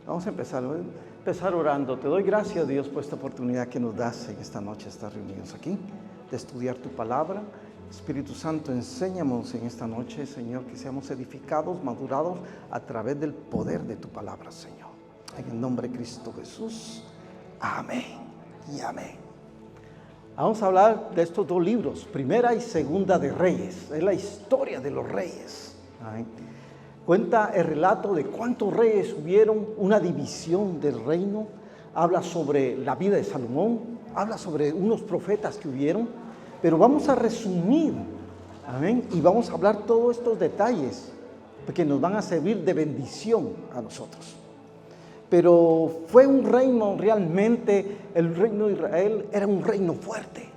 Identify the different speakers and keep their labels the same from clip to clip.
Speaker 1: Vamos a empezar. Voy a empezar orando. Te doy gracias, Dios, por esta oportunidad que nos das en esta noche, estar reunidos aquí, de estudiar tu palabra. Espíritu Santo, enséñanos en esta noche, Señor, que seamos edificados, madurados a través del poder de tu palabra, Señor. En el nombre de Cristo Jesús. Amén y amén. Vamos a hablar de estos dos libros, Primera y Segunda de Reyes. Es la historia de los reyes. Amén. Cuenta el relato de cuántos reyes hubieron, una división del reino. Habla sobre la vida de Salomón, habla sobre unos profetas que hubieron. Pero vamos a resumir, amén, y vamos a hablar todos estos detalles que nos van a servir de bendición a nosotros. Pero fue un reino realmente, el reino de Israel era un reino fuerte,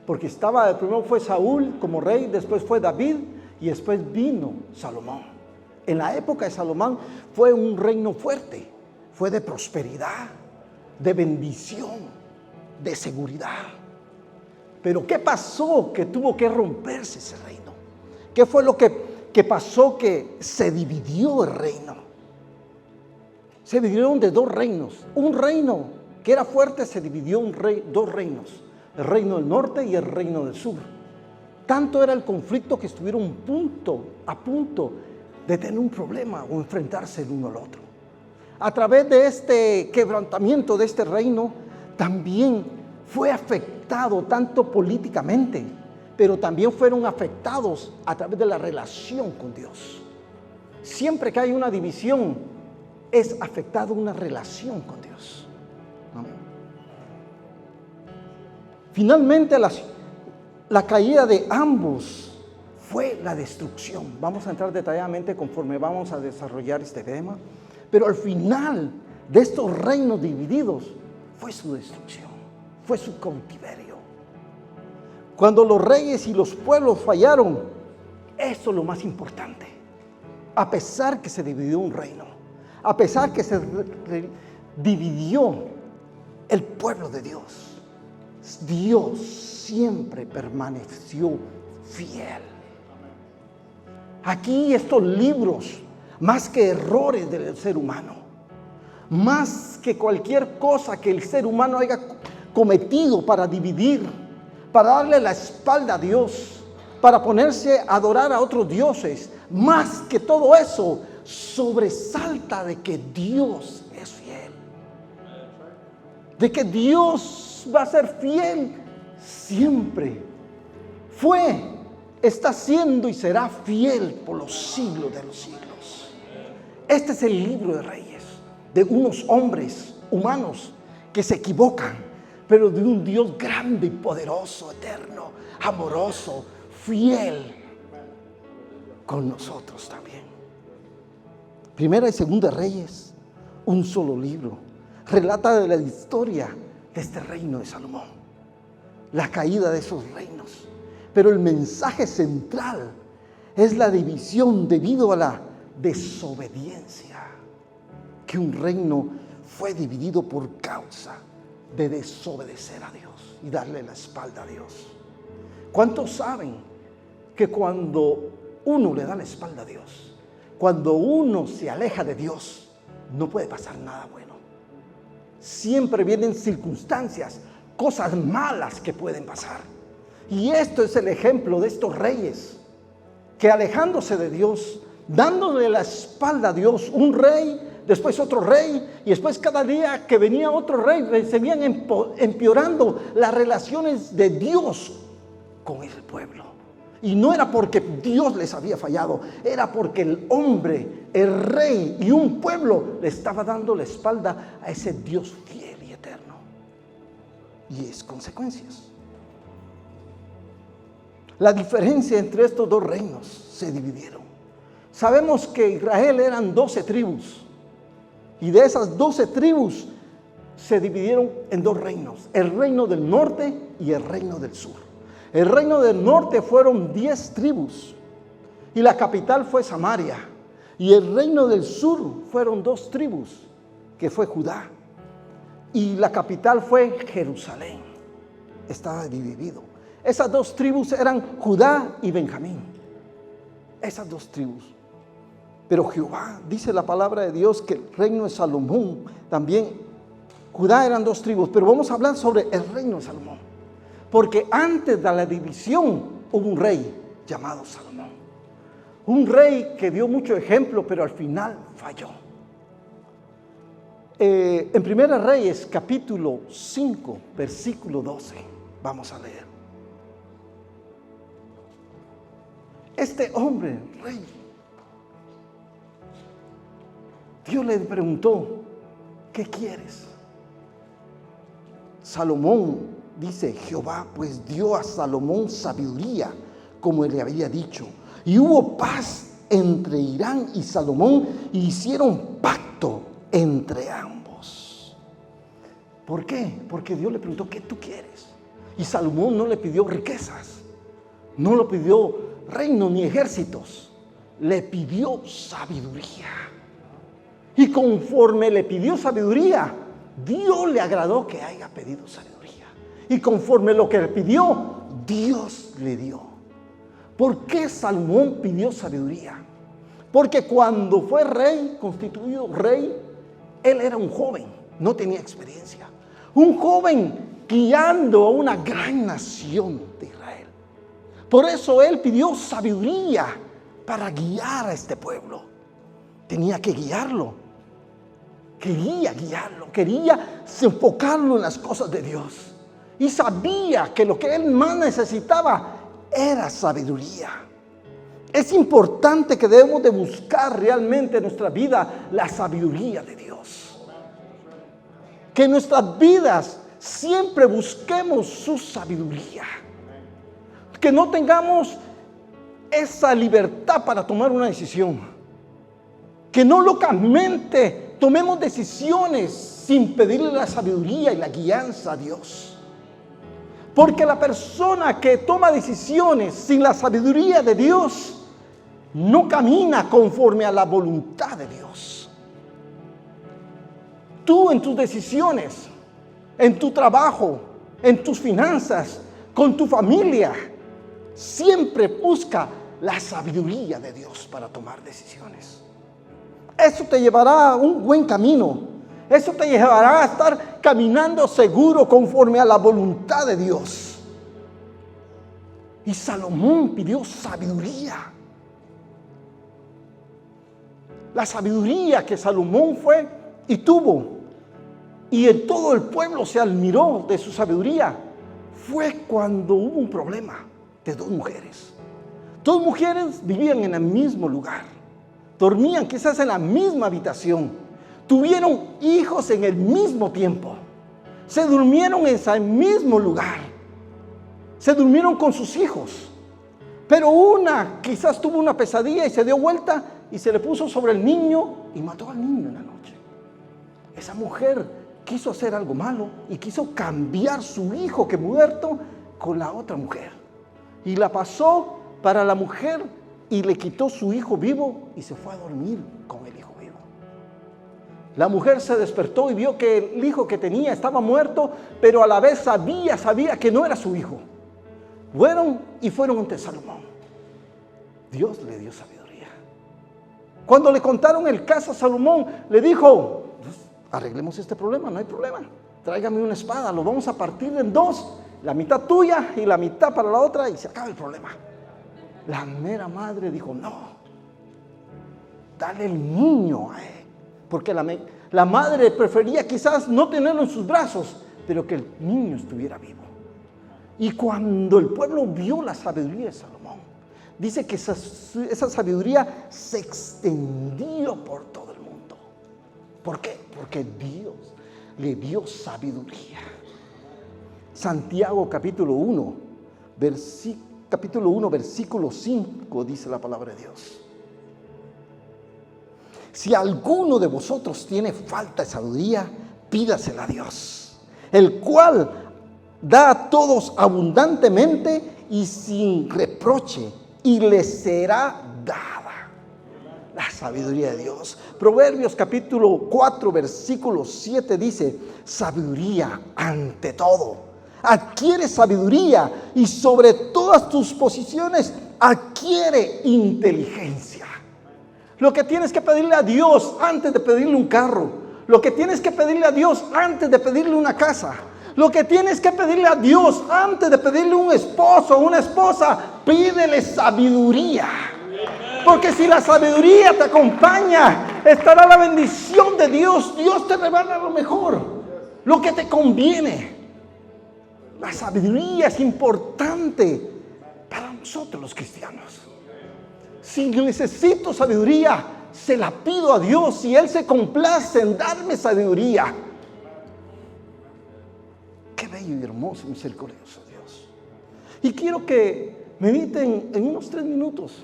Speaker 1: porque primero fue Saúl como rey, después fue David y después vino Salomón. En la época de Salomón fue un reino fuerte, fue de prosperidad, de bendición, de seguridad. Pero ¿qué pasó que tuvo que romperse ese reino? ¿Qué fue lo que pasó que se dividió el reino? Se dividieron de dos reinos. Un reino que era fuerte se dividió en dos reinos. El reino del norte y el reino del sur. Tanto era el conflicto que estuvieron a punto de tener un problema o enfrentarse el uno al otro. A través de este quebrantamiento de este reino, también fue afectado tanto políticamente, pero también fueron afectados a través de la relación con Dios. Siempre que hay una división, es afectada una relación con Dios. Amén. Finalmente, la caída de ambos fue la destrucción. Vamos a entrar detalladamente conforme vamos a desarrollar este tema, pero al final de estos reinos divididos fue su destrucción. Fue su cautiverio. Cuando los reyes y los pueblos fallaron, eso es lo más importante. A pesar que se dividió un reino, a pesar que se dividió el pueblo de Dios, Dios siempre permaneció fiel. Aquí estos libros, más que errores del ser humano, más que cualquier cosa que el ser humano haya cometido para dividir, para darle la espalda a Dios, para ponerse a adorar a otros dioses, más que todo eso, sobresalta de que Dios es fiel, de que Dios va a ser fiel siempre. Está siendo y será fiel por los siglos de los siglos. Este es el libro de Reyes, de unos hombres humanos que se equivocan, pero de un Dios grande y poderoso, eterno, amoroso, fiel con nosotros también. Primera y Segunda Reyes, un solo libro, relata de la historia de este reino de Salomón, la caída de esos reinos. Pero el mensaje central es la división debido a la desobediencia, que un reino fue dividido por causa de desobedecer a Dios y darle la espalda a Dios. ¿Cuántos saben que cuando uno le da la espalda a Dios, cuando uno se aleja de Dios, no puede pasar nada bueno? Siempre vienen circunstancias, cosas malas que pueden pasar. Y esto es el ejemplo de estos reyes que, alejándose de Dios, dándole la espalda a Dios, un rey, después otro rey, y después cada día que venía otro rey, se iban empeorando las relaciones de Dios con el pueblo. Y no era porque Dios les había fallado, era porque el hombre, el rey y un pueblo le estaba dando la espalda a ese Dios fiel y eterno. Y es consecuencias. La diferencia entre estos dos reinos se dividieron. Sabemos que Israel eran 12 tribus. Y de esas 12 tribus se dividieron en dos reinos, el reino del norte y el reino del sur. El reino del norte fueron 10 tribus y la capital fue Samaria. Y el reino del sur fueron 2 tribus, que fue Judá. Y la capital fue Jerusalén. Estaba dividido. Esas 2 tribus eran Judá y Benjamín. Esas 2 tribus. Pero Jehová, dice la palabra de Dios, que el reino de Salomón también, Judá eran 2 tribus, pero vamos a hablar sobre el reino de Salomón. Porque antes de la división hubo un rey llamado Salomón. Un rey que dio mucho ejemplo, pero al final falló. En Primera Reyes, capítulo 5, versículo 12, vamos a leer. Este hombre, rey, Dios le preguntó, ¿qué quieres? Salomón, dice Jehová, pues dio a Salomón sabiduría, como él le había dicho. Y hubo paz entre Hiram y Salomón, y hicieron pacto entre ambos. ¿Por qué? Porque Dios le preguntó, ¿qué tú quieres? Y Salomón no le pidió riquezas, no le pidió reino ni ejércitos, le pidió sabiduría. Y conforme le pidió sabiduría, Dios le agradó que haya pedido sabiduría. Y conforme lo que le pidió, Dios le dio. ¿Por qué Salomón pidió sabiduría? Porque cuando fue rey, constituido rey, él era un joven, no tenía experiencia. Un joven guiando a una gran nación de Israel. Por eso él pidió sabiduría para guiar a este pueblo. Tenía que guiarlo. Quería guiarlo, quería enfocarlo en las cosas de Dios. Y sabía que lo que él más necesitaba era sabiduría. Es importante que debemos de buscar realmente en nuestra vida la sabiduría de Dios. Que en nuestras vidas siempre busquemos su sabiduría. Que no tengamos esa libertad para tomar una decisión. Que no locamente tomemos decisiones sin pedirle la sabiduría y la guianza a Dios. Porque la persona que toma decisiones sin la sabiduría de Dios no camina conforme a la voluntad de Dios. Tú en tus decisiones, en tu trabajo, en tus finanzas, con tu familia, siempre busca la sabiduría de Dios para tomar decisiones. Eso te llevará a un buen camino. Eso te llevará a estar caminando seguro conforme a la voluntad de Dios. Y Salomón pidió sabiduría. La sabiduría que Salomón fue y tuvo, y en todo el pueblo se admiró de su sabiduría, fue cuando hubo un problema de 2 mujeres. 2 mujeres vivían en el mismo lugar. Dormían quizás en la misma habitación. Tuvieron hijos en el mismo tiempo. Se durmieron en ese mismo lugar. Se durmieron con sus hijos. Pero una quizás tuvo una pesadilla y se dio vuelta y se le puso sobre el niño y mató al niño en la noche. Esa mujer quiso hacer algo malo y quiso cambiar su hijo que muerto con la otra mujer. Y la pasó para la mujer y le quitó su hijo vivo y se fue a dormir con el hijo vivo. La mujer se despertó y vio que el hijo que tenía estaba muerto, pero a la vez sabía que no era su hijo. Fueron ante Salomón. Dios le dio sabiduría. Cuando le contaron el caso a Salomón, le dijo, arreglemos este problema, no hay problema. Tráigame una espada, lo vamos a partir en 2, la mitad tuya y la mitad para la otra y se acaba el problema. La mera madre dijo, no, dale el niño a él. Porque la madre prefería quizás no tenerlo en sus brazos, pero que el niño estuviera vivo. Y cuando el pueblo vio la sabiduría de Salomón, dice que esa sabiduría se extendió por todo el mundo. ¿Por qué? Porque Dios le dio sabiduría. Santiago capítulo 1, versículo 5, dice la palabra de Dios. Si alguno de vosotros tiene falta de sabiduría, pídasela a Dios, el cual da a todos abundantemente y sin reproche, y le será dada. La sabiduría de Dios. Proverbios capítulo 4, versículo 7 dice, sabiduría ante todo. Adquiere sabiduría y sobre todas tus posiciones adquiere inteligencia. Lo que tienes que pedirle a Dios antes de pedirle un carro. Lo que tienes que pedirle a Dios antes de pedirle una casa. Lo que tienes que pedirle a Dios antes de pedirle un esposo o una esposa, pídele sabiduría. Porque si la sabiduría te acompaña, estará la bendición de Dios. Dios te revela lo mejor, lo que te conviene. La sabiduría es importante para nosotros los cristianos. Si necesito sabiduría, se la pido a Dios y Él se complace en darme sabiduría. Qué bello y hermoso y misericordioso Dios. Y quiero que mediten en unos 3 minutos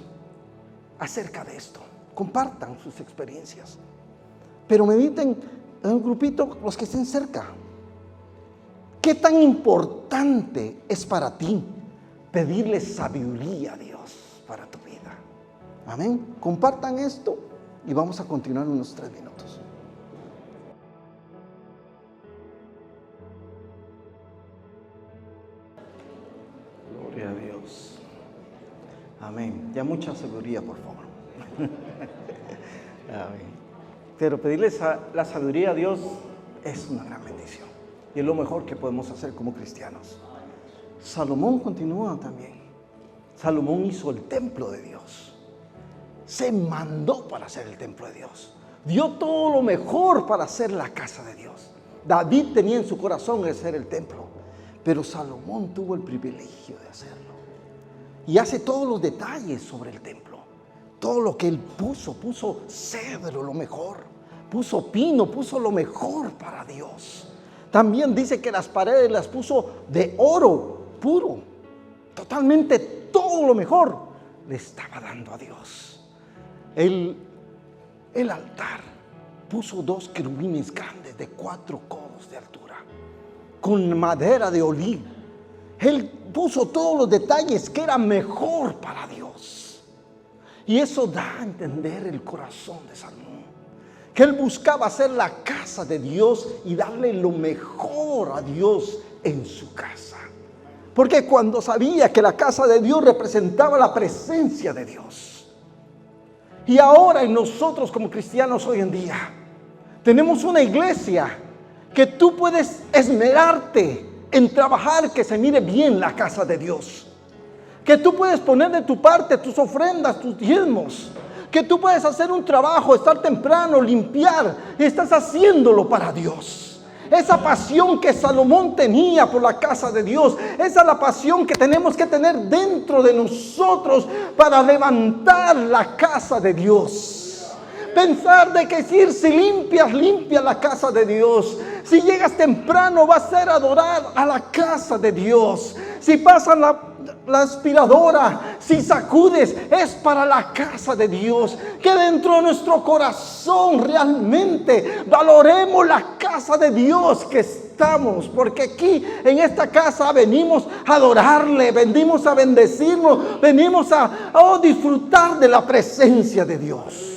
Speaker 1: acerca de esto. Compartan sus experiencias. Pero mediten en un grupito los que estén cerca. ¿Qué tan importante es para ti pedirle sabiduría a Dios para tu vida? Amén. Compartan esto y vamos a continuar unos 3 minutos. Gloria a Dios. Amén. Ya mucha sabiduría, por favor. Amén. Pero pedirle la sabiduría a Dios es una gran bendición. Y es lo mejor que podemos hacer como cristianos. Salomón continúa también. Salomón hizo el templo de Dios. Se mandó para hacer el templo de Dios. Dio todo lo mejor para hacer la casa de Dios. David tenía en su corazón hacer el templo. Pero Salomón tuvo el privilegio de hacerlo. Y hace todos los detalles sobre el templo. Todo lo que él puso cedro, lo mejor. Puso pino, puso lo mejor para Dios. También dice que las paredes las puso de oro puro. Totalmente todo lo mejor le estaba dando a Dios. El altar puso 2 querubines grandes de 4 codos de altura, con madera de olivo. Él puso todos los detalles que era mejor para Dios. Y eso da a entender el corazón de Salomón. Que él buscaba hacer la casa de Dios y darle lo mejor a Dios en su casa. Porque cuando sabía que la casa de Dios representaba la presencia de Dios. Y ahora en nosotros como cristianos hoy en día, tenemos una iglesia que tú puedes esmerarte en trabajar que se mire bien la casa de Dios. Que tú puedes poner de tu parte tus ofrendas, tus diezmos. Que tú puedes hacer un trabajo, estar temprano, limpiar, y estás haciéndolo para Dios. Esa pasión que Salomón tenía por la casa de Dios, esa es la pasión que tenemos que tener dentro de nosotros para levantar la casa de Dios. Pensar de que si limpias la casa de Dios. Si llegas temprano va a ser adorar a la casa de Dios. Si pasas la aspiradora, si sacudes, es para la casa de Dios. Que dentro de nuestro corazón realmente valoremos la casa de Dios que estamos. Porque aquí en esta casa venimos a adorarle, venimos a bendecirnos, venimos a disfrutar de la presencia de Dios.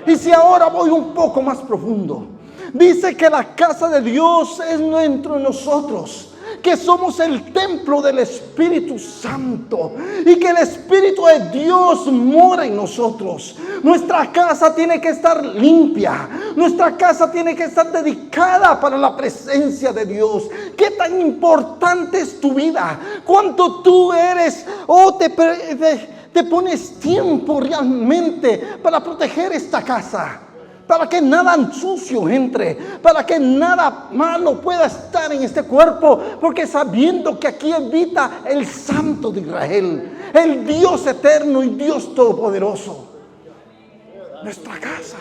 Speaker 1: Y si ahora voy un poco más profundo, dice que la casa de Dios es dentro de nosotros, que somos el templo del Espíritu Santo y que el Espíritu de Dios mora en nosotros. Nuestra casa tiene que estar limpia, nuestra casa tiene que estar dedicada para la presencia de Dios. ¿Qué tan importante es tu vida? ¿Cuánto tú eres te pones tiempo realmente para proteger esta casa? Para que nada sucio entre, para que nada malo pueda estar en este cuerpo, porque sabiendo que aquí habita el Santo de Israel, el Dios eterno y Dios todopoderoso. Nuestra casa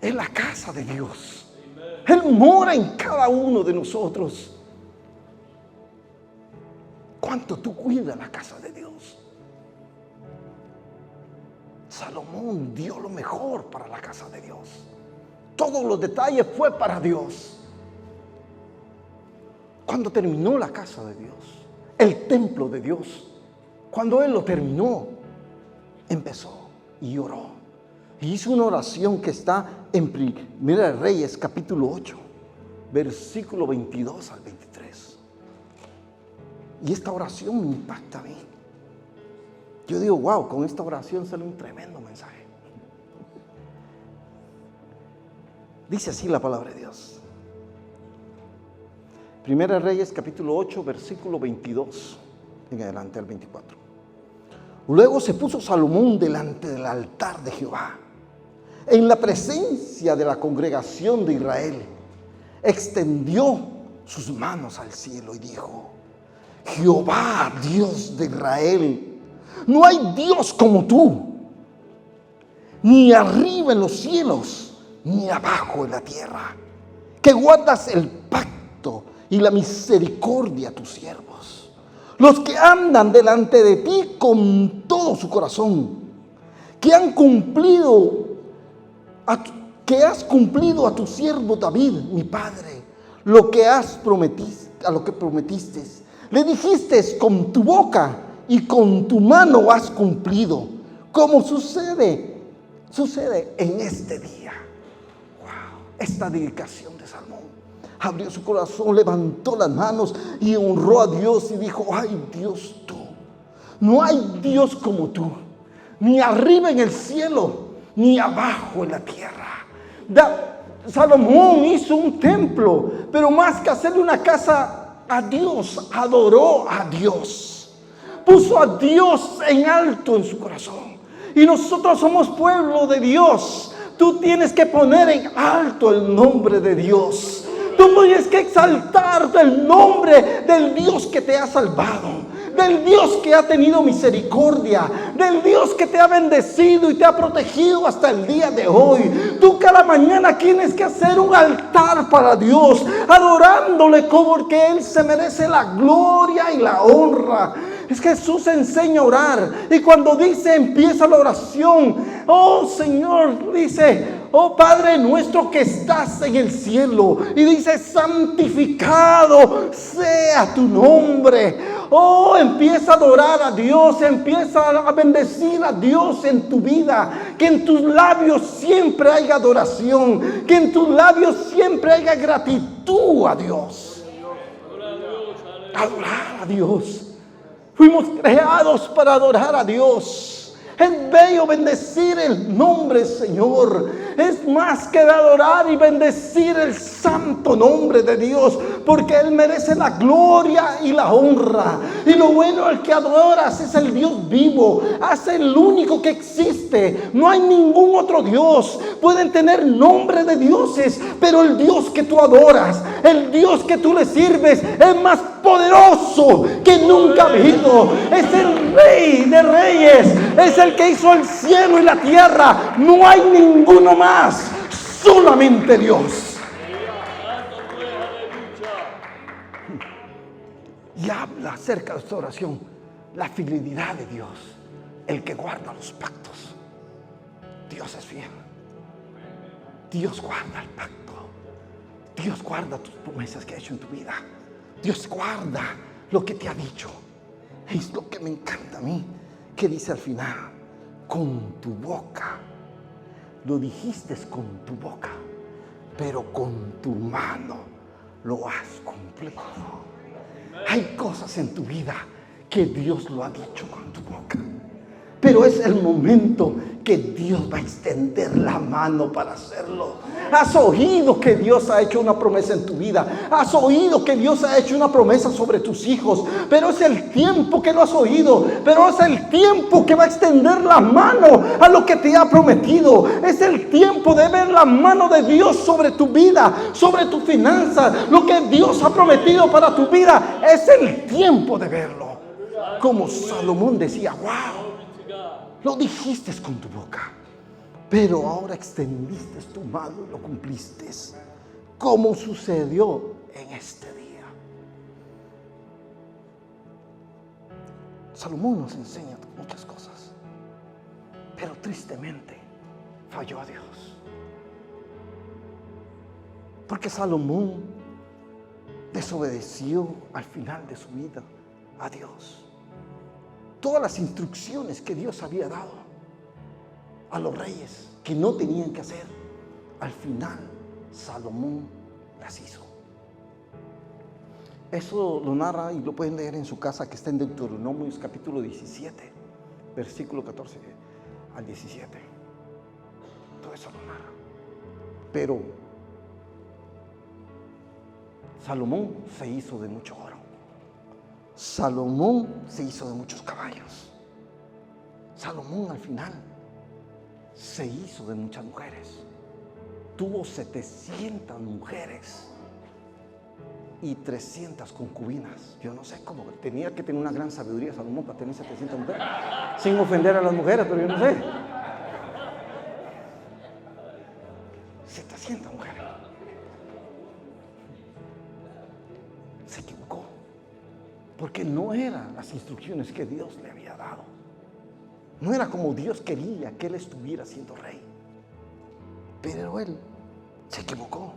Speaker 1: es la casa de Dios. Él mora en cada uno de nosotros. ¿Cuánto tú cuidas la casa de Dios? Salomón dio lo mejor para la casa de Dios. Todos los detalles fue para Dios. Cuando terminó la casa de Dios, el templo de Dios, cuando él lo terminó, empezó y oró. Y hizo una oración que está en Primera de Reyes, capítulo 8, versículo 22 al 23. Y esta oración me impacta a mí. Yo digo, wow, con esta oración sale un tremendo mensaje. Dice así la palabra de Dios. Primera Reyes capítulo 8, versículo 22 en adelante al 24. Luego se puso Salomón delante del altar de Jehová, en la presencia de la congregación de Israel. Extendió sus manos al cielo y dijo: Jehová, Dios de Israel, no hay Dios como tú, ni arriba en los cielos, ni abajo en la tierra, que guardas el pacto y la misericordia a tus siervos, los que andan delante de ti con todo su corazón, que has cumplido a tu siervo David, mi padre, lo que prometiste. Le dijiste con tu boca y con tu mano has cumplido, como sucede en este día. Wow, esta dedicación de Salomón. Abrió su corazón, levantó las manos y honró a Dios y dijo: ay Dios, tú, no hay Dios como tú, ni arriba en el cielo, ni abajo en la tierra. Salomón hizo un templo, pero más que hacerle una casa a Dios, adoró a Dios, puso a Dios en alto en su corazón. Y nosotros somos pueblo de Dios. Tú tienes que poner en alto el nombre de Dios. Tú tienes que exaltar el nombre del Dios que te ha salvado, del Dios que ha tenido misericordia, del Dios que te ha bendecido y te ha protegido hasta el día de hoy. Tú cada mañana tienes que hacer un altar para Dios, adorándole porque Él se merece la gloria y la honra. Es que Jesús enseña a orar, y cuando empieza la oración, oh Señor, dice: oh Padre nuestro que estás en el cielo, y dice: santificado sea tu nombre. Oh, empieza a adorar a Dios, empieza a bendecir a Dios en tu vida, que en tus labios siempre haya adoración, que en tus labios siempre haya gratitud a Dios. Adorar a Dios. Fuimos creados para adorar a Dios. Es bello bendecir el nombre, Señor. Es más que de adorar y bendecir el santo nombre de Dios, porque Él merece la gloria y la honra. Y lo bueno, el que adoras es el Dios vivo, es el único que existe. No hay ningún otro Dios. Pueden tener nombre de dioses, pero el Dios que tú adoras, el Dios que tú le sirves, es más poderoso que nunca ha habido. Es el Rey de Reyes, es el que hizo el cielo y la tierra. No hay ninguno más, solamente Dios. Y habla acerca de esta oración, la fidelidad de Dios, el que guarda los pactos. Dios es fiel. Dios guarda el pacto. Dios guarda tus promesas que ha hecho en tu vida. Dios guarda lo que te ha dicho. Es lo que me encanta a mí, que dice al final: con tu boca. Lo dijiste con tu boca, pero con tu mano lo has cumplido. Hay cosas en tu vida que Dios lo ha dicho con tu boca, pero es el momento que Dios va a extender la mano para hacerlo. Has oído que Dios ha hecho una promesa en tu vida. Has oído que Dios ha hecho una promesa sobre tus hijos. Pero es el tiempo que lo has oído. Pero es el tiempo que va a extender la mano a lo que te ha prometido. Es el tiempo de ver la mano de Dios sobre tu vida, sobre tu finanzas. Lo que Dios ha prometido para tu vida, es el tiempo de verlo. Como Salomón decía: wow, lo dijiste con tu boca, pero ahora extendiste tu mano y lo cumpliste, como sucedió en este día. Salomón nos enseña muchas cosas, pero tristemente falló a Dios, porque Salomón desobedeció al final de su vida a Dios. Todas las instrucciones que Dios había dado a los reyes que no tenían que hacer, al final Salomón las hizo. Eso lo narra y lo pueden leer en su casa, que está en Deuteronomio capítulo 17, versículo 14 al 17. Todo eso lo narra. Pero Salomón se hizo de mucho oro. Salomón se hizo de muchos caballos. Salomón al final se hizo de muchas mujeres. Tuvo 700 mujeres y 300 concubinas. Yo no sé cómo, tenía que tener una gran sabiduría Salomón para tener 700 mujeres. Sin ofender a las mujeres, pero yo no sé. 700 mujeres. Se equivocó, porque no eran las instrucciones que Dios le había dado. No era como Dios quería que él estuviera siendo rey. Pero él se equivocó.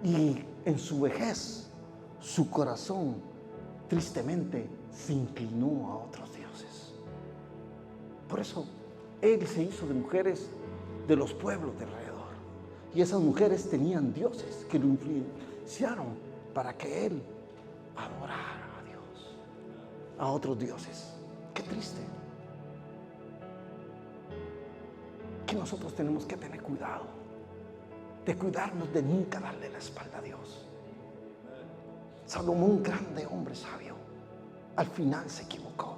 Speaker 1: Y en su vejez, su corazón tristemente se inclinó a otros dioses. Por eso, él se hizo de mujeres de los pueblos de alrededor. Y esas mujeres tenían dioses que lo influenciaron para que él adorara a Dios, a otros dioses. Qué triste. Que nosotros tenemos que tener cuidado de cuidarnos de nunca darle la espalda a Dios. Salomón, grande hombre sabio, al final se equivocó.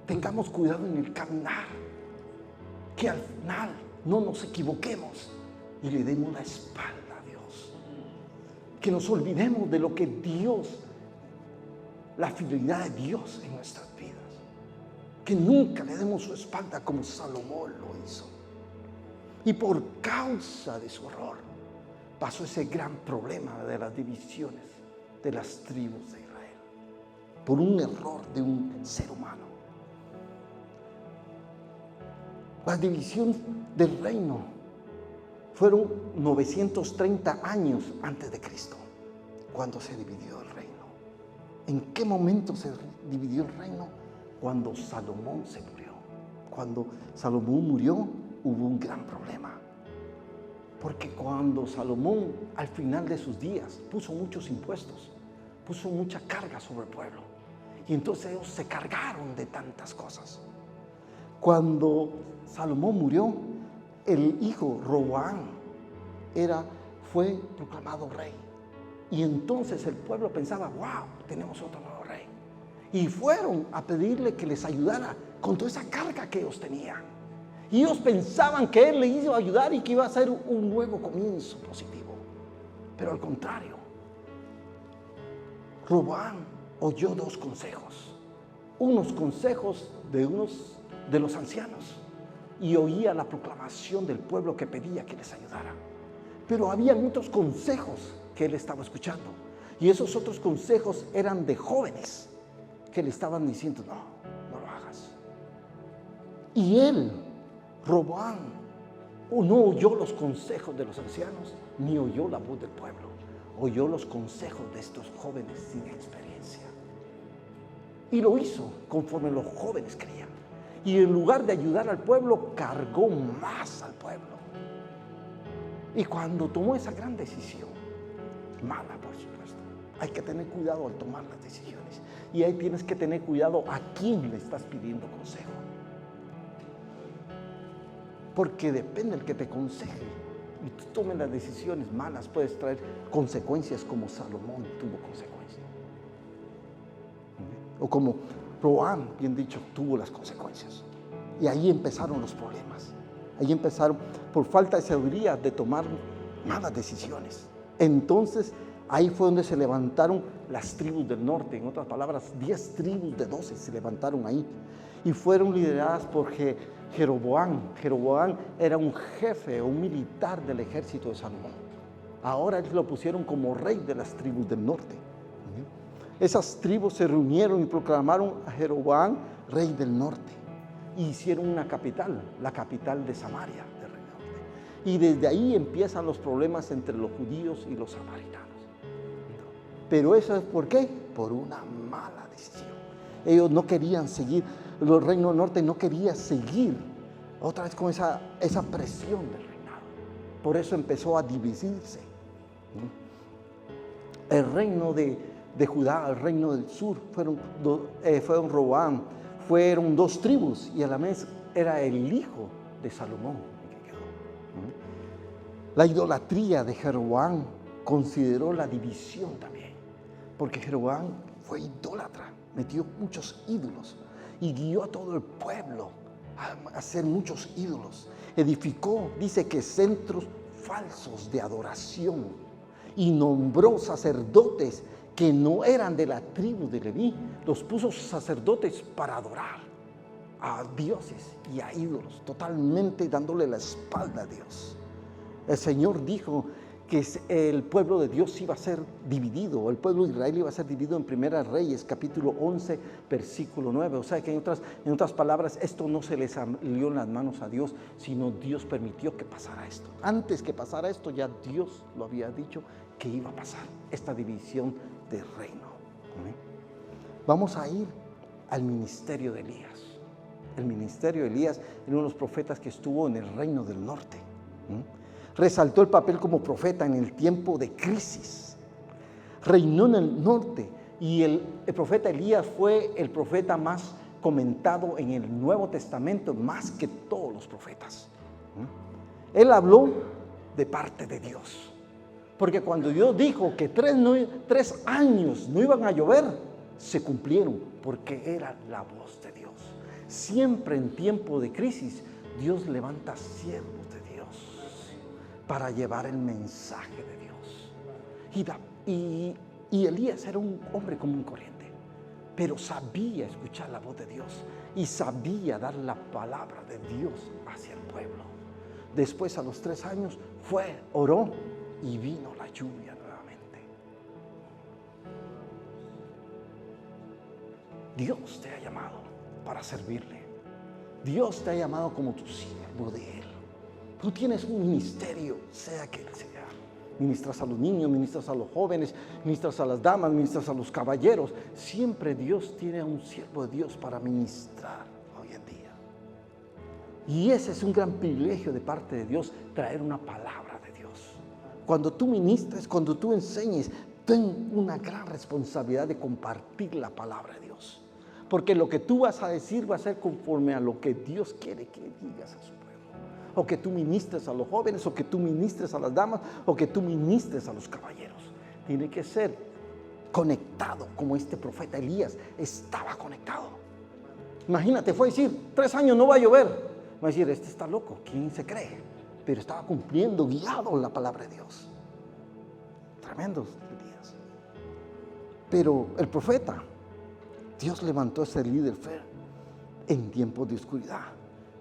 Speaker 1: Tengamos cuidado en el caminar, que al final no nos equivoquemos y le demos la espalda a Dios. Que nos olvidemos de lo que Dios, la fidelidad de Dios en nuestras vidas. Que nunca le demos su espalda como Salomón lo hizo. Y por causa de su error pasó ese gran problema de las divisiones de las tribus de Israel. Por un error de un ser humano. La división del reino fueron 930 años antes de Cristo, cuando se dividió el reino. ¿En qué momento se dividió el reino? Cuando Salomón se murió. Cuando Salomón murió, hubo un gran problema. Porque cuando Salomón, al final de sus días, puso muchos impuestos, puso mucha carga sobre el pueblo. Y entonces ellos se cargaron de tantas cosas. Cuando Salomón murió, el hijo Roboam fue proclamado rey. Y entonces el pueblo pensaba, wow, tenemos otro nuevo rey. Y fueron a pedirle que les ayudara con toda esa carga que ellos tenían. Y ellos pensaban que él les iba a ayudar y que iba a ser un nuevo comienzo positivo. Pero al contrario, Roboam oyó dos consejos. Unos consejos de los ancianos. Y oía la proclamación del pueblo que pedía que les ayudara. Pero había otros consejos que él estaba escuchando. Y esos otros consejos eran de jóvenes que le estaban diciendo, no lo hagas. Y él, Roboam, no oyó los consejos de los ancianos, ni oyó la voz del pueblo. Oyó los consejos de estos jóvenes sin experiencia. Y lo hizo conforme los jóvenes querían. Y en lugar de ayudar al pueblo, cargó más al pueblo. Y cuando tomó esa gran decisión, mala por supuesto, hay que tener cuidado al tomar las decisiones. Y ahí tienes que tener cuidado a quién le estás pidiendo consejo. Porque depende del que te aconseje y tú tomes las decisiones malas, puedes traer consecuencias como Salomón tuvo consecuencias. O como Roboam, bien dicho, tuvo las consecuencias. Y ahí empezaron los problemas. Ahí empezaron, por falta de sabiduría, de tomar malas decisiones. Entonces, ahí fue donde se levantaron las tribus del norte. En otras palabras, 10 tribus de 12 se levantaron ahí. Y fueron lideradas por Jeroboam. Jeroboam era un jefe, un militar del ejército de Salomón. Ahora lo pusieron como rey de las tribus del norte. Esas tribus se reunieron y proclamaron a Jeroboam rey del norte. Y hicieron una capital, la capital de Samaria, del rey del norte. Y desde ahí empiezan los problemas entre los judíos y los samaritanos. Pero eso es ¿por qué? Por una mala decisión. Ellos no querían seguir, los reinos del norte no querían seguir otra vez con esa presión del reinado. Por eso empezó a dividirse. El reino de Judá, el reino del sur, fueron Roboam, fueron 2 tribus y a la vez era el hijo de Salomón el que quedó. La idolatría de Jeroboam consideró la división también, porque Jeroboam fue idólatra, metió muchos ídolos y guió a todo el pueblo a hacer muchos ídolos. Edificó, dice que centros falsos de adoración y nombró sacerdotes que no eran de la tribu de Leví. Los puso sacerdotes para adorar a dioses y a ídolos, totalmente dándole la espalda a Dios. El Señor dijo que el pueblo de Dios iba a ser dividido, el pueblo de Israel iba a ser dividido en Primera Reyes, capítulo 11, versículo 9. O sea que en otras palabras, esto no se le salió en las manos a Dios, sino Dios permitió que pasara esto. Antes que pasara esto, ya Dios lo había dicho que iba a pasar esta división del reino. ¿Amén? Vamos a ir al ministerio de Elías. El ministerio de Elías era uno de los profetas que estuvo en el reino del norte. Resaltó el papel como profeta en el tiempo de crisis. Reinó en el norte y el profeta Elías fue el profeta más comentado en el Nuevo Testamento, más que todos los profetas. Él habló de parte de Dios, porque cuando Dios dijo que 3 años no iban a llover, se cumplieron, porque era la voz de Dios. Siempre en tiempo de crisis, Dios levanta siervos de Dios para llevar el mensaje de Dios. Y Elías era un hombre común y corriente, pero sabía escuchar la voz de Dios y sabía dar la palabra de Dios hacia el pueblo. Después, a los 3 años, oró y vino la lluvia nuevamente. Dios te ha llamado para servirle. Dios te ha llamado como tu siervo de Él. Tú tienes un ministerio, sea que Él sea. Ministras a los niños, ministras a los jóvenes, ministras a las damas, ministras a los caballeros. Siempre Dios tiene a un siervo de Dios para ministrar hoy en día. Y ese es un gran privilegio de parte de Dios, traer una palabra de Dios. Cuando tú ministres, cuando tú enseñes, ten una gran responsabilidad de compartir la palabra de Dios. Porque lo que tú vas a decir va a ser conforme a lo que Dios quiere que digas a su pueblo. O que tú ministres a los jóvenes, o que tú ministres a las damas, o que tú ministres a los caballeros. Tiene que ser conectado, como este profeta Elías estaba conectado. Imagínate, fue a decir, 3 años no va a llover. Va a decir, este está loco, ¿quién se cree? Pero estaba cumpliendo, guiado en la palabra de Dios. Tremendos días. Pero el profeta, Dios levantó a ese líder fe en tiempos de oscuridad.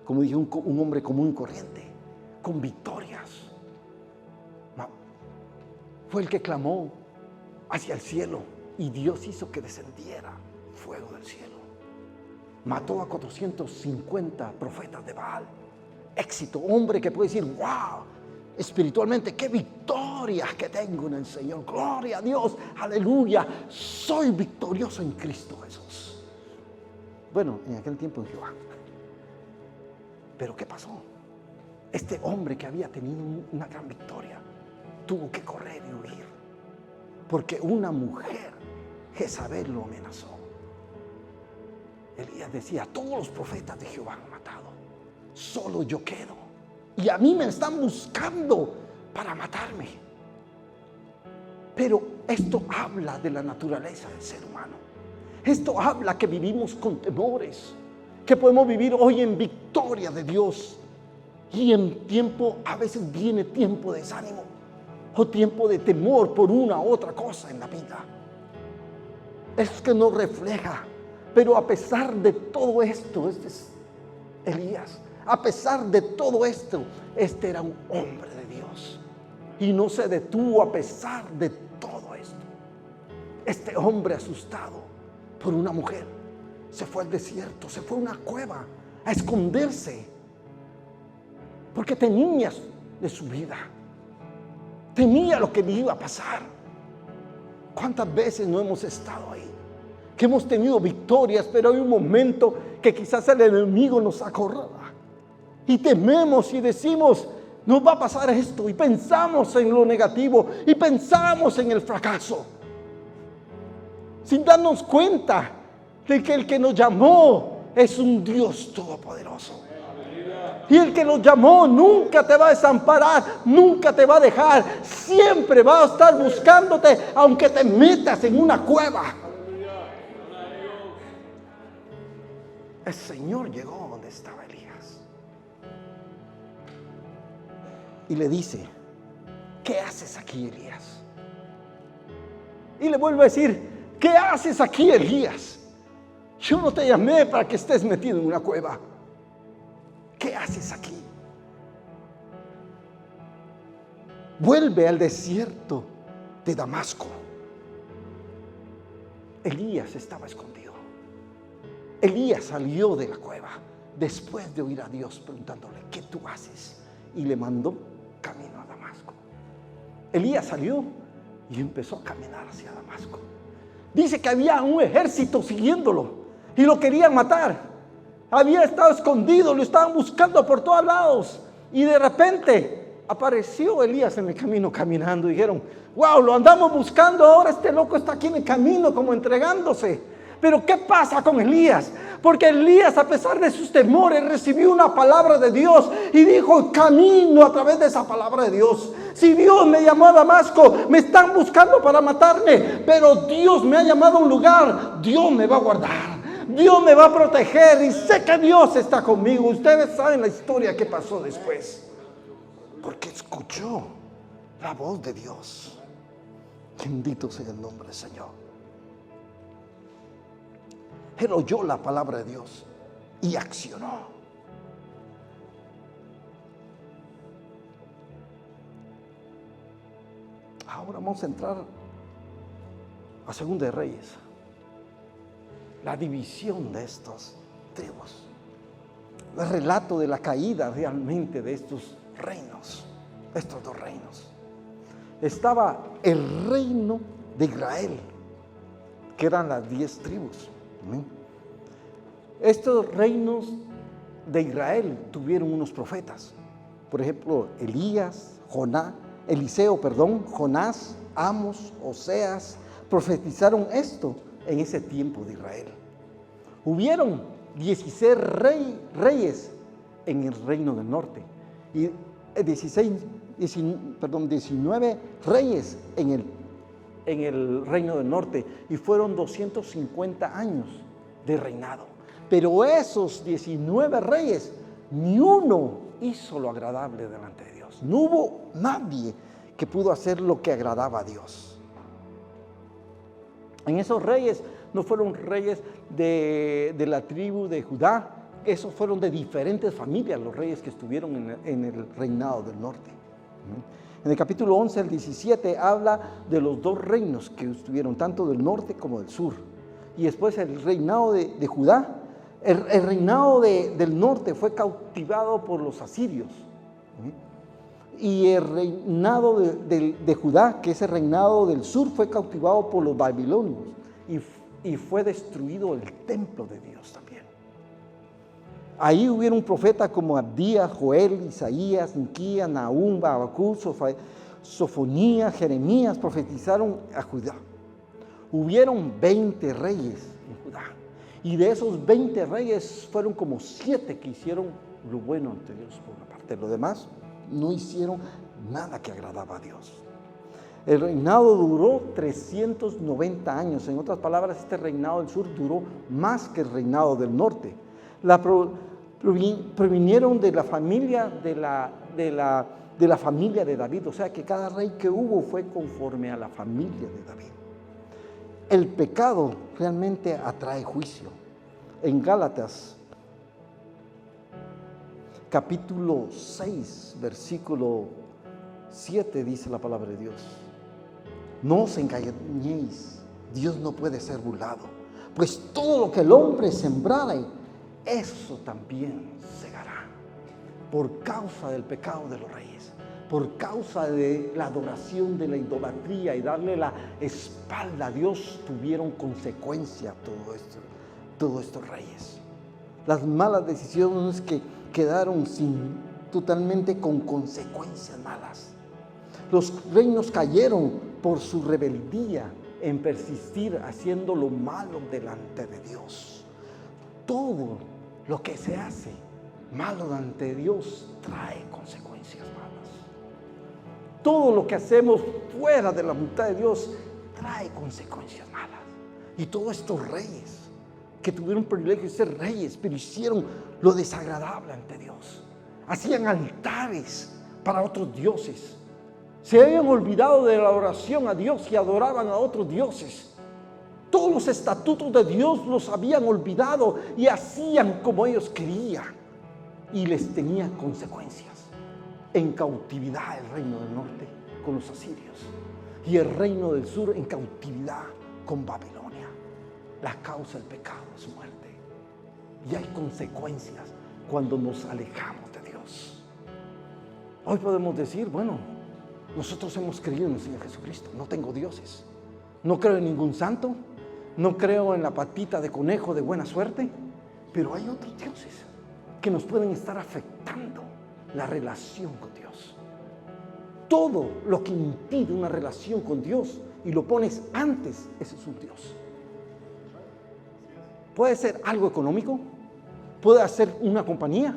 Speaker 1: Como dije, un hombre común y corriente, con victorias. Fue el que clamó hacia el cielo y Dios hizo que descendiera fuego del cielo. Mató a 450 profetas de Baal. Éxito, hombre que puede decir, wow, espiritualmente, qué victorias que tengo en el Señor. Gloria a Dios, aleluya, soy victorioso en Cristo Jesús. Bueno, en aquel tiempo en Jehová. Pero ¿qué pasó? Este hombre que había tenido una gran victoria tuvo que correr y huir, porque una mujer, Jezabel, lo amenazó. Elías decía, todos los profetas de Jehová han matado, solo yo quedo, y a mí me están buscando para matarme. Pero esto habla de la naturaleza del ser humano. Esto habla que vivimos con temores, que podemos vivir hoy en victoria de Dios y en tiempo, a veces viene tiempo de desánimo o tiempo de temor por una u otra cosa en la vida. Es que no refleja, pero a pesar de todo esto, este es Elías, a pesar de todo esto, este era un hombre de Dios y no se detuvo a pesar de todo esto. Este hombre asustado por una mujer se fue al desierto, se fue a una cueva a esconderse, porque temía de su vida, temía lo que le iba a pasar. ¿Cuántas veces no hemos estado ahí? Que hemos tenido victorias, pero hay un momento que quizás el enemigo nos acorrala y tememos y decimos, nos va a pasar esto, y pensamos en lo negativo y pensamos en el fracaso, sin darnos cuenta de que el que nos llamó es un Dios todopoderoso. Y el que los llamó nunca te va a desamparar, nunca te va a dejar. Siempre va a estar buscándote, aunque te metas en una cueva. El Señor llegó donde estaba Elías y le dice: ¿qué haces aquí, Elías? Y le vuelve a decir: ¿qué haces aquí, Elías? Yo no te llamé para que estés metido en una cueva. ¿Qué haces aquí? Vuelve al desierto de Damasco. Elías estaba escondido. Elías salió de la cueva después de oír a Dios preguntándole: ¿qué tú haces? Y le mandó camino a Damasco. Elías salió y empezó a caminar hacia Damasco. Dice que había un ejército siguiéndolo y lo querían matar. Había estado escondido, lo estaban buscando por todos lados. Y de repente apareció Elías en el camino caminando. Y dijeron: wow, lo andamos buscando, ahora este loco está aquí en el camino como entregándose. Pero ¿qué pasa con Elías? Porque Elías, a pesar de sus temores, recibió una palabra de Dios y dijo: camino a través de esa palabra de Dios. Si Dios me llamó a Damasco, me están buscando para matarme, pero Dios me ha llamado a un lugar, Dios me va a guardar. Dios me va a proteger y sé que Dios está conmigo. Ustedes saben la historia que pasó después, porque escuchó la voz de Dios. Bendito sea el nombre del Señor. Él oyó la palabra de Dios y accionó. Ahora vamos a entrar a Segunda de Reyes. La división de estos tribus, el relato de la caída realmente de estos reinos, estos dos reinos. Estaba el reino de Israel, que eran las 10 tribus. Estos reinos de Israel tuvieron unos profetas, por ejemplo, Jonás, Amos, Oseas, profetizaron esto en ese tiempo de Israel. Hubieron 16 reyes en el reino del norte y 19 reyes en el reino del norte, y fueron 250 años de reinado. Pero esos 19 reyes, ni uno hizo lo agradable delante de Dios. No hubo nadie que pudo hacer lo que agradaba a Dios. En esos reyes no fueron reyes de la tribu de Judá, esos fueron de diferentes familias los reyes que estuvieron en el reinado del norte. En el capítulo 11 al 17 habla de los dos reinos que estuvieron, tanto del norte como del sur. Y después el reinado de Judá, el reinado del norte fue cautivado por los asirios. Y el reinado de Judá, que es el reinado del sur, fue cautivado por los babilonios. Y fue destruido el templo de Dios también. Ahí hubieron profetas como Abdías, Joel, Isaías, Miquías, Nahum, Habacuc, Sofonías, Jeremías, profetizaron a Judá. Hubieron 20 reyes en Judá. Y de esos 20 reyes fueron como 7 que hicieron lo bueno ante Dios por una parte. Los demás no hicieron nada que agradaba a Dios. El reinado duró 390 años. En otras palabras, este reinado del sur duró más que el reinado del norte. Provinieron de la familia de la familia de David, o sea que cada rey que hubo fue conforme a la familia de David. El pecado realmente atrae juicio. En Gálatas capítulo 6, versículo 7 dice la palabra de Dios: no os engañéis, Dios no puede ser burlado, pues todo lo que el hombre sembrare, eso también segará. Por causa del pecado de los reyes, por causa de la adoración de la idolatría y darle la espalda a Dios, tuvieron consecuencia todos estos reyes. Las malas decisiones que quedaron totalmente con consecuencias malas. Los reinos cayeron por su rebeldía en persistir haciendo lo malo delante de Dios. Todo lo que se hace malo ante Dios trae consecuencias malas. Todo lo que hacemos fuera de la voluntad de Dios trae consecuencias malas. Y todos estos reyes que tuvieron el privilegio de ser reyes, pero hicieron lo desagradable ante Dios. Hacían altares para otros dioses. Se habían olvidado de la oración a Dios y adoraban a otros dioses. Todos los estatutos de Dios los habían olvidado y hacían como ellos querían. Y les tenía consecuencias. En cautividad el reino del norte con los asirios. Y el reino del sur en cautividad con Babilonia. La causa del pecado es muerte. Y hay consecuencias cuando nos alejamos de Dios. Hoy podemos decir, bueno, nosotros hemos creído en el Señor Jesucristo. No tengo dioses. No creo en ningún santo. No creo en la patita de conejo de buena suerte. Pero hay otros dioses que nos pueden estar afectando la relación con Dios. Todo lo que impide una relación con Dios y lo pones antes, ese es un Dios. Puede ser algo económico, puede ser una compañía,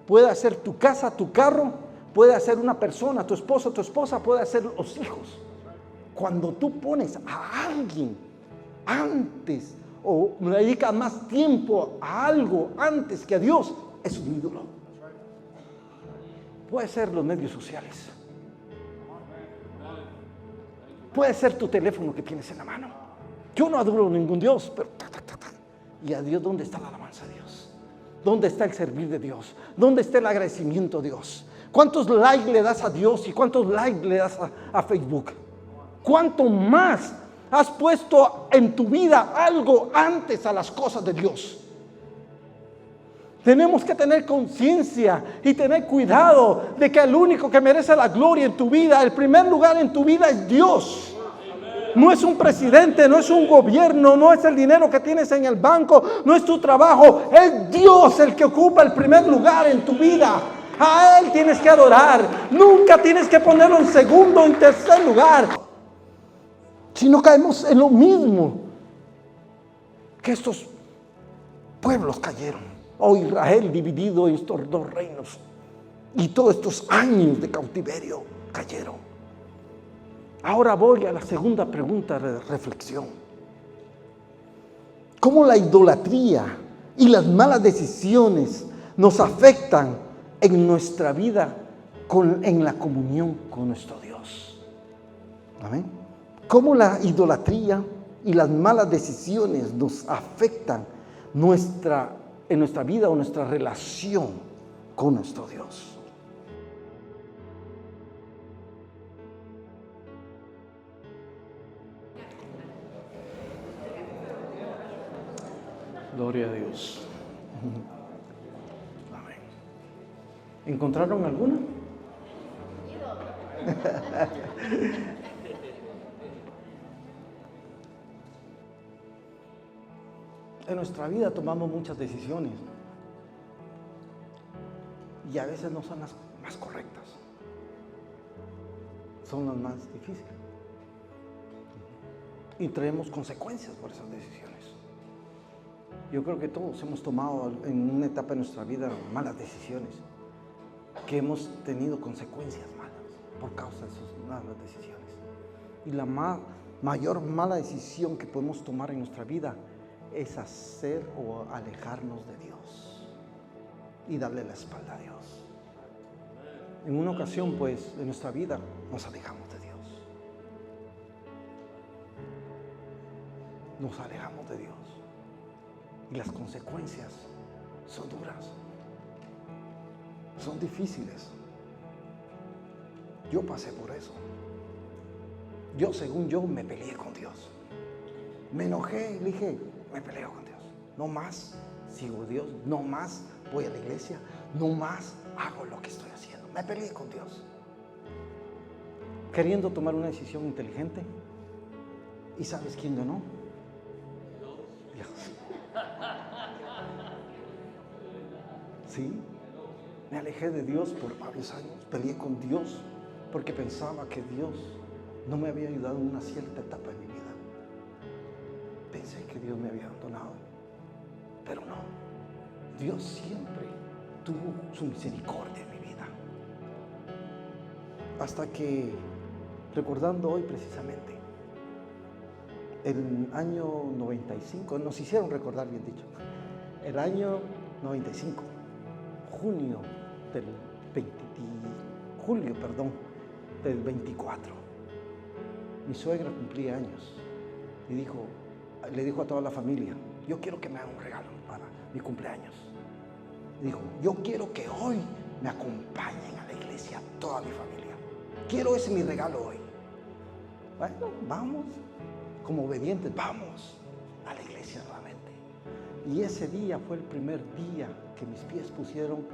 Speaker 1: puede ser tu casa, tu carro, puede ser una persona, tu esposo, tu esposa, puede ser los hijos. Cuando tú pones a alguien antes o le dedicas más tiempo a algo antes que a Dios, es un ídolo. Puede ser los medios sociales, puede ser tu teléfono que tienes en la mano. Yo no adoro a ningún Dios, pero ¿y a Dios dónde está la alabanza a Dios? ¿Dónde está el servir de Dios? ¿Dónde está el agradecimiento a Dios? ¿Cuántos likes le das a Dios y cuántos likes le das a Facebook? ¿Cuánto más has puesto en tu vida algo antes a las cosas de Dios? Tenemos que tener conciencia y tener cuidado de que el único que merece la gloria en tu vida, el primer lugar en tu vida es Dios. No es un presidente, no es un gobierno, no es el dinero que tienes en el banco, no es tu trabajo, es Dios el que ocupa el primer lugar en tu vida. A Él tienes que adorar, nunca tienes que ponerlo en segundo o en tercer lugar. Si no caemos en lo mismo que estos pueblos cayeron. Oh, Israel dividido en estos dos reinos y todos estos años de cautiverio cayeron. Ahora voy a la segunda pregunta de reflexión. ¿Cómo la idolatría y las malas decisiones nos afectan en nuestra vida en la comunión con nuestro Dios? Amén. ¿Cómo la idolatría y las malas decisiones nos afectan en nuestra vida o nuestra relación con nuestro Dios? Gloria a Dios. Amén. ¿Encontraron alguna? En nuestra vida tomamos muchas decisiones y a veces no son las más correctas, son las más difíciles y traemos consecuencias por esas decisiones. Yo creo que todos hemos tomado en una etapa de nuestra vida malas decisiones, que hemos tenido consecuencias malas por causa de esas malas decisiones. Y la mayor mala decisión que podemos tomar en nuestra vida es hacer o alejarnos de Dios y darle la espalda a Dios. En una ocasión, pues, en nuestra vida nos alejamos de Dios. Nos alejamos de Dios. Y las consecuencias son duras, son difíciles. Yo pasé por eso. Según yo, me peleé con Dios. Me enojé y le dije, me peleo con Dios. No más sigo a Dios, no más voy a la iglesia, no más hago lo que estoy haciendo. Me peleé con Dios. Queriendo tomar una decisión inteligente. ¿Y sabes quién ganó? Dios. Sí, me alejé de Dios por varios años, peleé con Dios porque pensaba que Dios no me había ayudado en una cierta etapa de mi vida. Pensé que Dios me había abandonado, pero no, Dios siempre tuvo su misericordia en mi vida. Hasta que, recordando hoy precisamente, el año 95, nos hicieron recordar, bien dicho, el año 95, julio del 24, mi suegra cumplía años y le dijo a toda la familia: yo quiero que me hagan un regalo para mi cumpleaños. Dijo: yo quiero que hoy me acompañen a la iglesia toda mi familia. Quiero ese mi regalo hoy. Bueno, vamos, como obedientes, vamos a la iglesia nuevamente. Y ese día fue el primer día que mis pies pusieron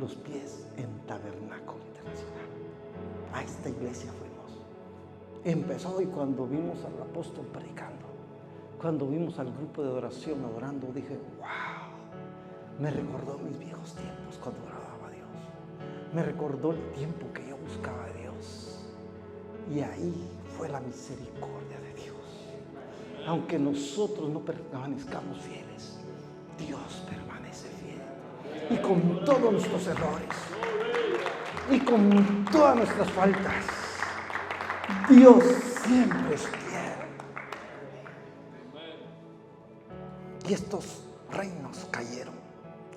Speaker 1: los pies en Tabernáculo Internacional. A esta iglesia fuimos. Empezó, y cuando vimos al apóstol predicando, cuando vimos al grupo de adoración adorando, dije: wow, me recordó mis viejos tiempos cuando agradaba a Dios. Me recordó el tiempo que yo buscaba a Dios. Y ahí fue la misericordia de Dios. Aunque nosotros no permanezcamos fieles, Dios permanece fiel. Y con todos nuestros errores, y con todas nuestras faltas, Dios siempre es fiel. Y estos reinos cayeron.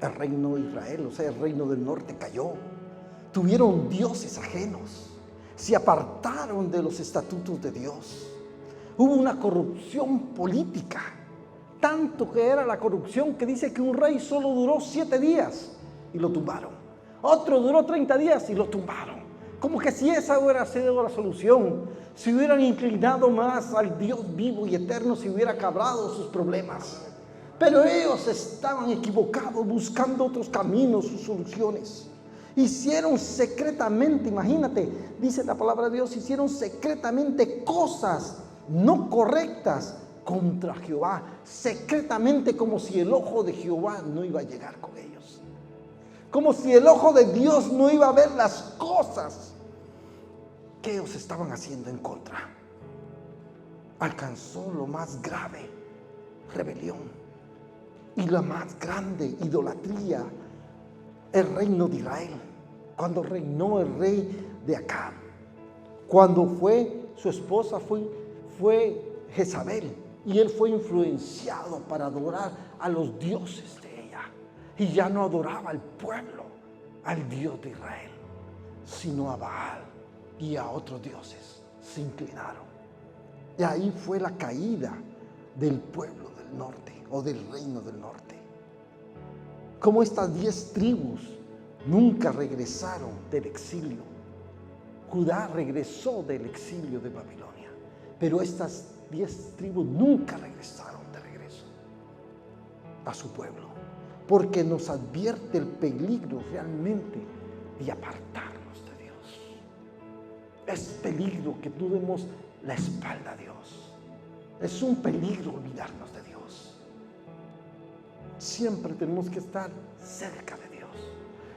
Speaker 1: El reino de Israel, o sea, el reino del norte cayó. Tuvieron dioses ajenos. Se apartaron de los estatutos de Dios. Hubo una corrupción política. Tanto que era la corrupción que dice que un rey solo duró 7 días y lo tumbaron. Otro duró 30 días y lo tumbaron. Como que si esa hubiera sido la solución, si hubieran inclinado más al Dios vivo y eterno, se hubiera acabado sus problemas. Pero ellos estaban equivocados, buscando otros caminos, sus soluciones. Hicieron secretamente, imagínate, dice la palabra de Dios, hicieron secretamente cosas no correctas contra Jehová. Secretamente, como si el ojo de Jehová no iba a llegar con ellos. Como si el ojo de Dios no iba a ver las cosas que ellos estaban haciendo en contra. Alcanzó lo más grave, rebelión. Y la más grande idolatría, el reino de Israel, cuando reinó el rey de Acab, cuando su esposa fue Jezabel, y él fue influenciado para adorar a los dioses de ella, y ya no adoraba al pueblo, al Dios de Israel, sino a Baal y a otros dioses. Se inclinaron, y ahí fue la caída del pueblo del norte, o del reino del norte. Como estas 10 tribus nunca regresaron del exilio. Judá regresó del exilio de Babilonia, pero estas 10 tribus nunca regresaron de regreso a su pueblo, porque nos advierte el peligro realmente de apartarnos de Dios. Es peligro que no demos la espalda a Dios. Es un peligro olvidarnos de Dios. Siempre tenemos que estar cerca de Dios.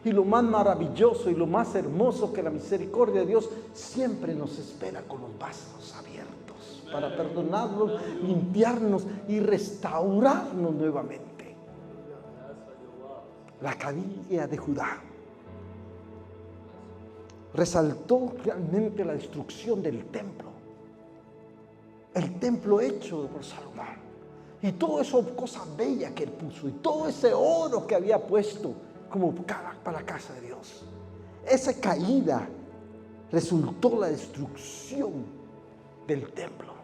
Speaker 1: Y lo más maravilloso y lo más hermoso, que la misericordia de Dios siempre nos espera con los brazos abiertos para perdonarnos, limpiarnos y restaurarnos nuevamente. La caída de Judá resaltó realmente la destrucción del templo. El templo hecho por Salomón. Y toda esa cosa bella que él puso, y todo ese oro que había puesto como para la casa de Dios. Esa caída resultó la destrucción del templo.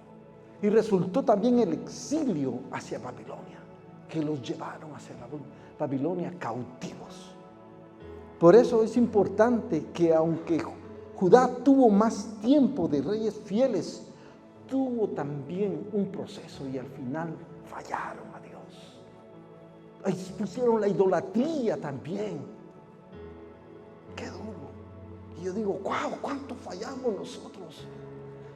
Speaker 1: Y resultó también el exilio hacia Babilonia, que los llevaron hacia Babilonia cautivos. Por eso es importante que, aunque Judá tuvo más tiempo de reyes fieles, tuvo también un proceso, y al final fallaron a Dios. Pusieron la idolatría también. Qué duro. Y yo digo: wow, cuánto fallamos nosotros.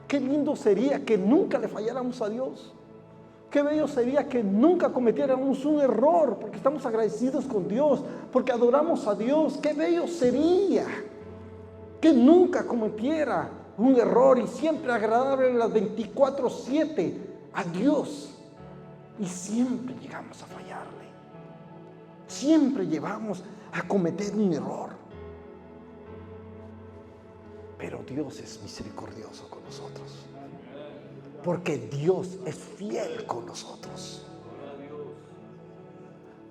Speaker 1: Qué lindo sería que nunca le falláramos a Dios. Qué bello sería que nunca cometiéramos un error, porque estamos agradecidos con Dios, porque adoramos a Dios. Qué bello sería que nunca cometiera un error y siempre agradable las 24/7 a Dios. Y siempre llegamos a fallarle. siempre llevamos a cometer un error. Pero Dios es misericordioso con nosotros. Porque Dios es fiel con nosotros.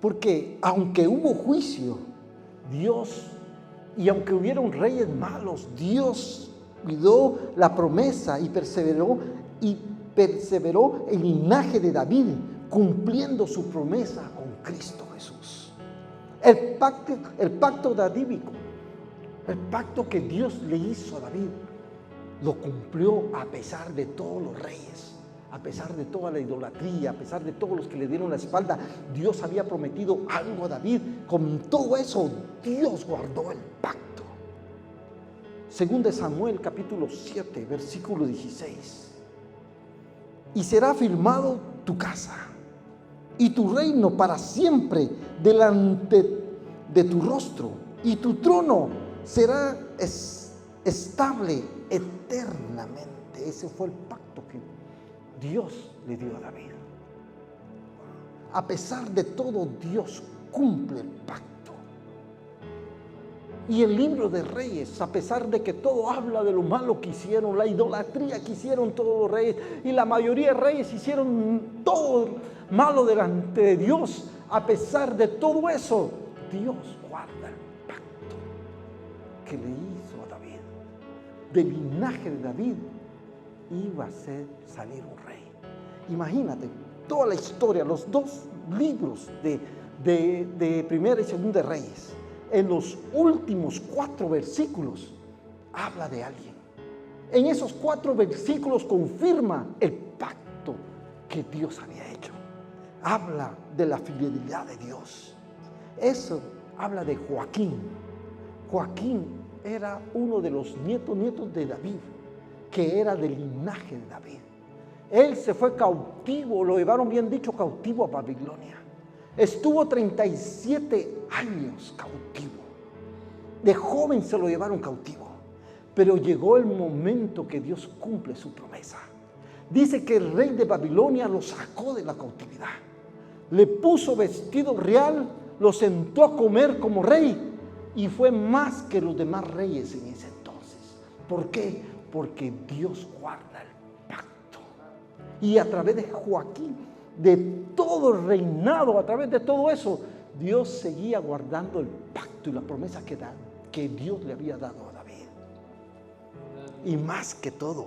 Speaker 1: Porque aunque hubo juicio, y aunque hubieron reyes malos, Dios cuidó la promesa y perseveró el linaje de David, cumpliendo su promesa con Cristo Jesús. El pacto davídico, el pacto que Dios le hizo a David, lo cumplió a pesar de todos los reyes, a pesar de toda la idolatría, a pesar de todos los que le dieron la espalda. Dios había prometido algo a David. Con todo eso, Dios guardó el pacto. Según de Samuel, capítulo 7, versículo 16. Y será firmado tu casa y tu reino para siempre delante de tu rostro, y tu trono será estable eternamente. Ese fue el pacto que Dios le dio a David. A pesar de todo, Dios cumple el pacto. Y el libro de Reyes, a pesar de que todo habla de lo malo que hicieron, la idolatría que hicieron todos los reyes, y la mayoría de reyes hicieron todo malo delante de Dios, a pesar de todo eso, Dios guarda el pacto que le hizo a David. Del linaje de David iba a salir un rey. Imagínate toda la historia, los dos libros de Primera y Segunda de Reyes. En los últimos 4 versículos habla de alguien. En esos 4 versículos confirma el pacto que Dios había hecho. Habla de la fidelidad de Dios. Eso habla de Joaquín. Joaquín era uno de los nietos de David, que era del linaje de David. Él se fue cautivo, lo llevaron, bien dicho, cautivo a Babilonia. Estuvo 37 años cautivo. De joven se lo llevaron cautivo. Pero llegó el momento que Dios cumple su promesa. Dice que el rey de Babilonia lo sacó de la cautividad. Le puso vestido real, lo sentó a comer como rey y fue más que los demás reyes en ese entonces. ¿Por qué? Porque Dios guarda el pacto. Y a través de Joaquín, de todo el reinado, a través de todo eso, Dios seguía guardando el pacto y la promesa que Dios le había dado a David. Y más que todo,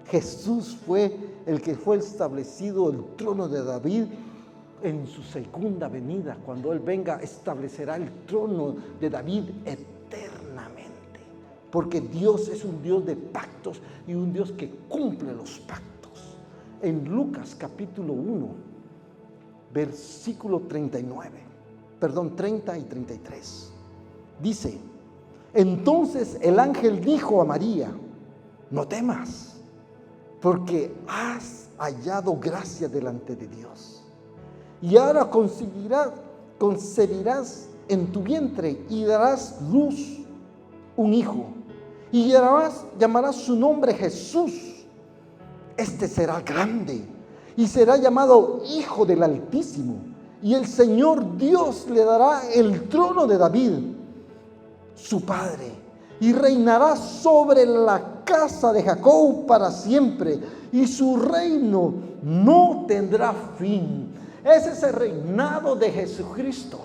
Speaker 1: Jesús fue el que fue establecido el trono de David en su segunda venida. Cuando Él venga, establecerá el trono de David eternamente. Porque Dios es un Dios de pactos y un Dios que cumple los pactos. En Lucas capítulo 1, versículo 30 y 33. Dice: entonces el ángel dijo a María: no temas, porque has hallado gracia delante de Dios. Y ahora concebirás en tu vientre y darás luz un hijo. Y llamarás su nombre Jesús. Este será grande y será llamado Hijo del Altísimo. Y el Señor Dios le dará el trono de David, su padre, y reinará sobre la casa de Jacob para siempre, y su reino no tendrá fin. Ese es el reinado de Jesucristo.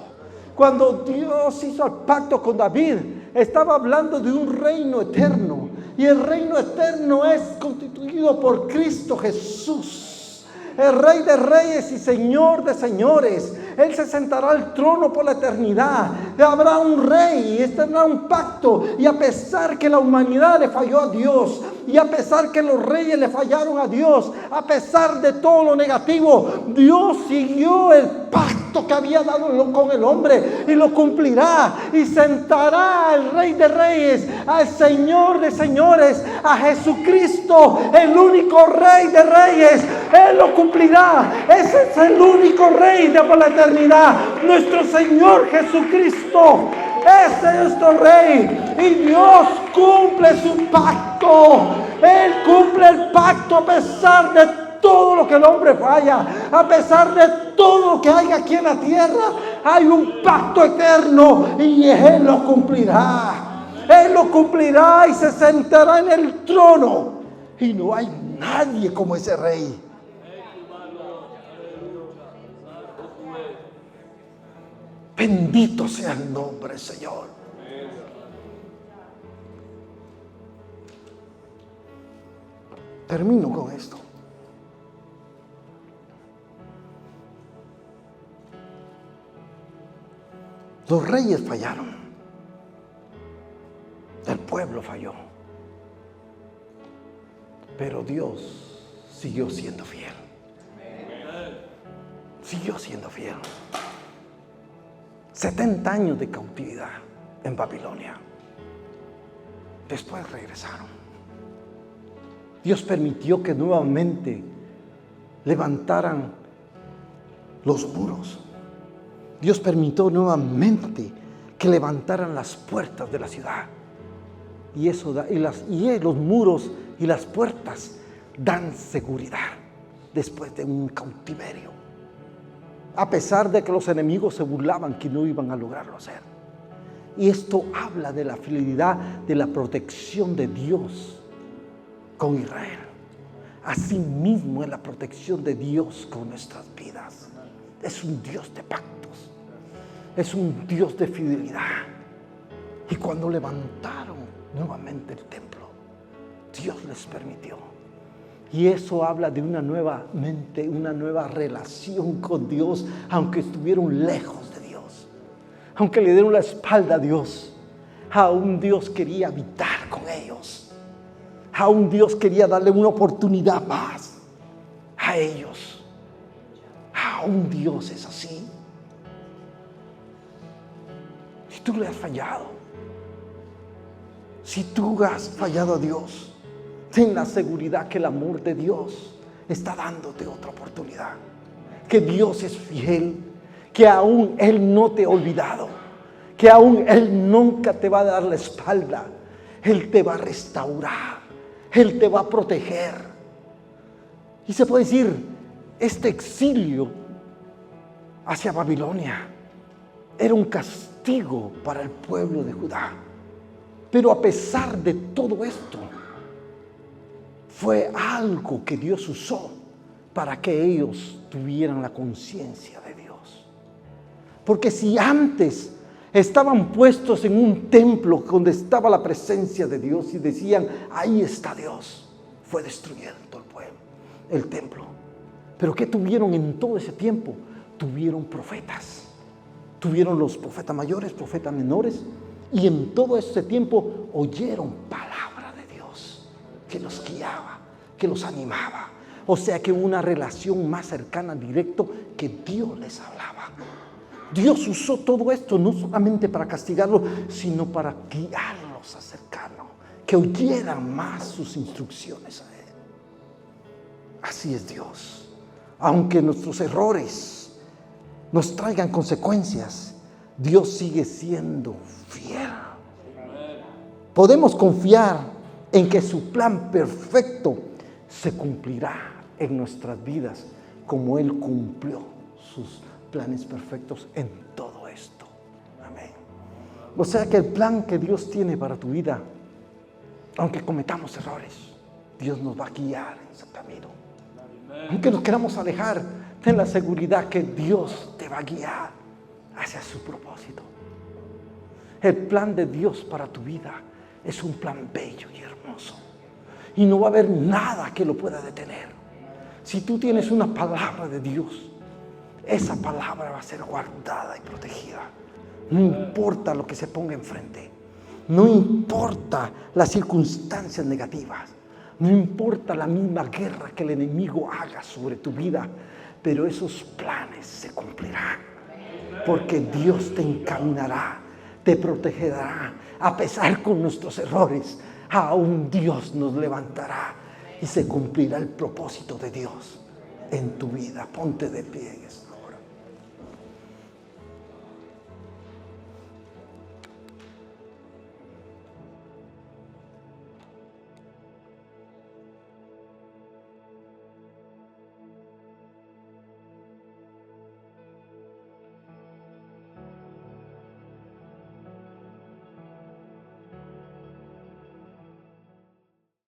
Speaker 1: Cuando Dios hizo el pacto con David, estaba hablando de un reino eterno. Y el reino eterno es constituido por Cristo Jesús, el Rey de Reyes y Señor de Señores. Él se sentará al trono por la eternidad. Habrá un rey y tendrá un pacto. Y a pesar que la humanidad le falló a Dios, y a pesar que los reyes le fallaron a Dios, a pesar de todo lo negativo, Dios siguió el pacto que había dado con el hombre y lo cumplirá. Y sentará al Rey de Reyes, al Señor de Señores, a Jesucristo, el único Rey de Reyes. Él lo cumplirá. Ese es el único Rey de por la eternidad, nuestro Señor Jesucristo. Ese es nuestro Rey, y Dios cumple su pacto. Él cumple el pacto a pesar de todo lo que el hombre falla, a pesar de todo lo que hay aquí en la tierra, hay un pacto eterno y Él lo cumplirá. Él lo cumplirá y se sentará en el trono. Y no hay nadie como ese rey. Bendito sea el nombre, Señor. Termino con esto. Los reyes fallaron. El pueblo falló. Pero Dios siguió siendo fiel. Siguió siendo fiel. 70 años de cautividad en Babilonia. Después regresaron. Dios permitió que nuevamente levantaran los muros. Dios permitió nuevamente que levantaran las puertas de la ciudad. Y eso da, los muros y las puertas dan seguridad después de un cautiverio. A pesar de que los enemigos se burlaban que no iban a lograrlo hacer. Y esto habla de la fidelidad, de la protección de Dios con Israel. Asimismo es la protección de Dios con nuestras vidas. Es un Dios de pactos. Es un Dios de fidelidad. Y cuando levantaron nuevamente el templo, Dios les permitió. Y eso habla de una nueva mente, una nueva relación con Dios, aunque estuvieron lejos de Dios, aunque le dieron la espalda a Dios, aún Dios quería habitar con ellos, aún Dios quería darle una oportunidad más a ellos. Aún Dios es así. Si tú le has fallado, si tú has fallado a Dios, ten la seguridad que el amor de Dios está dándote otra oportunidad. Que Dios es fiel, que aún Él no te ha olvidado, que aún Él nunca te va a dar la espalda. Él te va a restaurar, Él te va a proteger. Y se puede decir, este exilio hacia Babilonia era un castigo para el pueblo de Judá. Pero a pesar de todo esto, fue algo que Dios usó para que ellos tuvieran la conciencia de Dios. Porque si antes estaban puestos en un templo donde estaba la presencia de Dios y decían, ahí está Dios, fue destruyendo el pueblo, el templo. Pero ¿qué tuvieron en todo ese tiempo? Tuvieron profetas. Tuvieron los profetas mayores, profetas menores, y en todo ese tiempo oyeron palabra de Dios que los guiaba, que los animaba. O sea que hubo una relación más cercana, directo, que Dios les hablaba. Dios usó todo esto no solamente para castigarlos, sino para guiarlos a cercanos, que oyeran más sus instrucciones a Él. Así es Dios. Aunque nuestros errores nos traigan consecuencias, Dios sigue siendo fiel. Podemos confiar en que su plan perfecto se cumplirá en nuestras vidas, como Él cumplió sus planes perfectos en todo esto. Amén. O sea que el plan que Dios tiene para tu vida, aunque cometamos errores, Dios nos va a guiar en ese camino. Aunque nos queramos alejar, ten la seguridad que Dios te va a guiar hacia su propósito. El plan de Dios para tu vida es un plan bello y hermoso. Y no va a haber nada que lo pueda detener. Si tú tienes una palabra de Dios, esa palabra va a ser guardada y protegida. No importa lo que se ponga enfrente. No importa las circunstancias negativas. No importa la misma guerra que el enemigo haga sobre tu vida. Pero esos planes se cumplirán. Porque Dios te encaminará, te protegerá. A pesar con nuestros errores, aún Dios nos levantará y se cumplirá el propósito de Dios en tu vida. Ponte de pie.